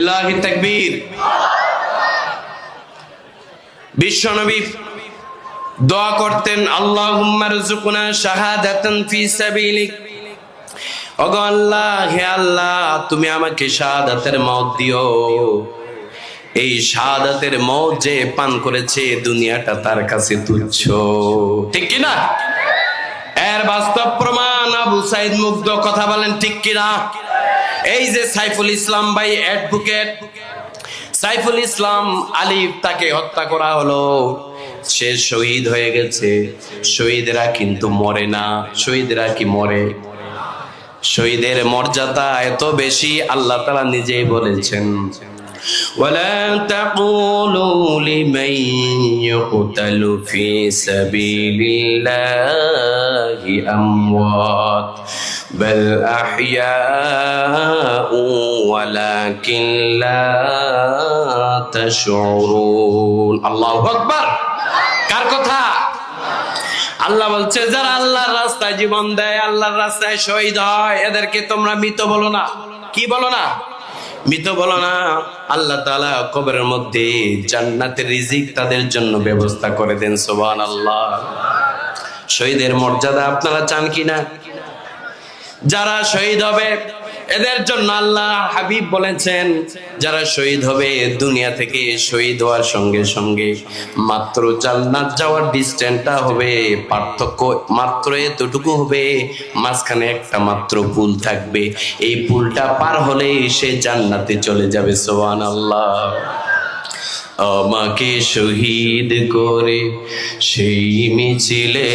লিল্লাহি তাকবীর। বিশ্বনবী দোয়া করতেন, আল্লাহুম্মা রযুকনা শাহাদাতান ফি সাবিলিক। ওগো আল্লাহ, হে আল্লাহ, তুমি আমাকে শাহাদাতের মওত দিও। এই শাহাদাতের মওত যে পান করেছে, দুনিয়াটা তার কাছে তুচ্ছ, ঠিক কি না? এর বাস্তব প্রমাণ আবু সাইদ মুগ্ধ কথা বলেন, ঠিক কি না? এই যে সাইফুল ইসলাম ভাই অ্যাডভোকেট সাইফুল ইসলাম আলিফ, তাকে হত্যা করা হলো, সে শহীদ হয়ে গেছে। শহীদরা কিন্তু মরে না। শহীদরা কি মরে? শহীদের মর্যাদা এত বেশি, আল্লাহ তাআলা নিজেই বলেছেন, ওয়ালা তাকুলু লিমান ইউকতালু ফি সাবিলিল্লাহি আমওয়াত বাল আহইয়াউ ওয়ালাকিন লা তাশউরুন। আল্লাহু আকবার। কার কথা? আল্লাহ বলছে, যারা আল্লাহর রাস্তায় জীবন দেয়, আল্লাহর রাস্তায় শহীদ হয়, এদেরকে তোমরা মৃত বলো না। কি বলো না? মৃত বলো না। আল্লাহ তাআলা কবরের মধ্যে জান্নাতের রিজিক তাদের জন্য ব্যবস্থা করে দেন। সুবহানাল্লাহ। শহীদের মর্যাদা আপনারা চান কিনা? যারা শহীদ হবে এদের জন্য আল্লাহ হাবিব বলেছেন, যারা শহীদ হবে দুনিয়া থেকে শহীদ হওয়ার সঙ্গে সঙ্গে মাত্র জান্নাত যাওয়ার ডিসটেন্সটা হবে, পার্থক্য মাত্র এতটুকু হবে, মাঝখানে একটা মাত্র পুল থাকবে। এই পুলটা পার হলেই সে জান্নাতে চলে যাবে। সুবহানাল্লাহ। আমাকে শহীদ করে সেই মিছিলে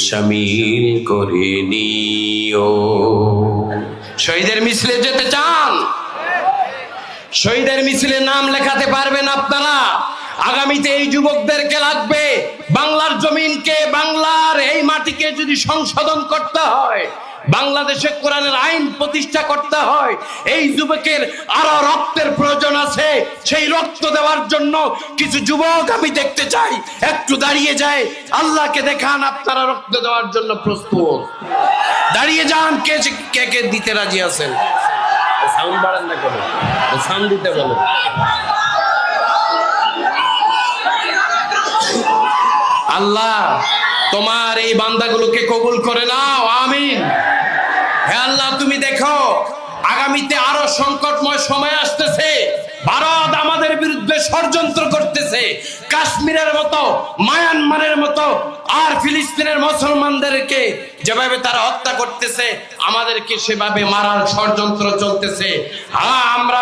শামিল করে নিও। শহীদের মিছিলে যেতে চান? শহীদের মিছিলে নাম লেখাতে পারবেন আপনারা? আগামীতে এই যুবকদেরকে লাগবে। বাংলার জমিনকে, বাংলার এই মাটিকে যদি সংশোধন করতে হয়, বাংলাদেশে কোরআনের আইন প্রতিষ্ঠা করতে হয়, এই যুবকের আরো রক্তের প্রয়োজন আছে। সেই রক্ত দেওয়ার জন্য কিছু যুবক আমি দেখতে চাই। একটু দাঁড়িয়ে যায়, আল্লাহকে দেখান আপনারা রক্ত দেওয়ার জন্য প্রস্তুত। দাঁড়িয়ে যান। কে কে কে দিতে রাজি আছেন? সাউন্ড বাড়ান না, কেন সাউন্ড দিতে বলো। আল্লাহ তোমার এই বান্দাগুলোকে কবুল করে নাও, আমিন। হে আল্লাহ, তুমি দেখো আগামীতে আরো সংকটময় সময় আসতেছে। ভারত আমাদের বিরুদ্ধে ষড়যন্ত্র করতেছে, কাশ্মীরের মতো, মায়ানমারের মতো, আর ফিলিস্তিনের মুসলমানদেরকে যেভাবে তারা হত্যা করতেছে, আমাদেরকে সেভাবে মারার ষড়যন্ত্র চলতেছে। আমরা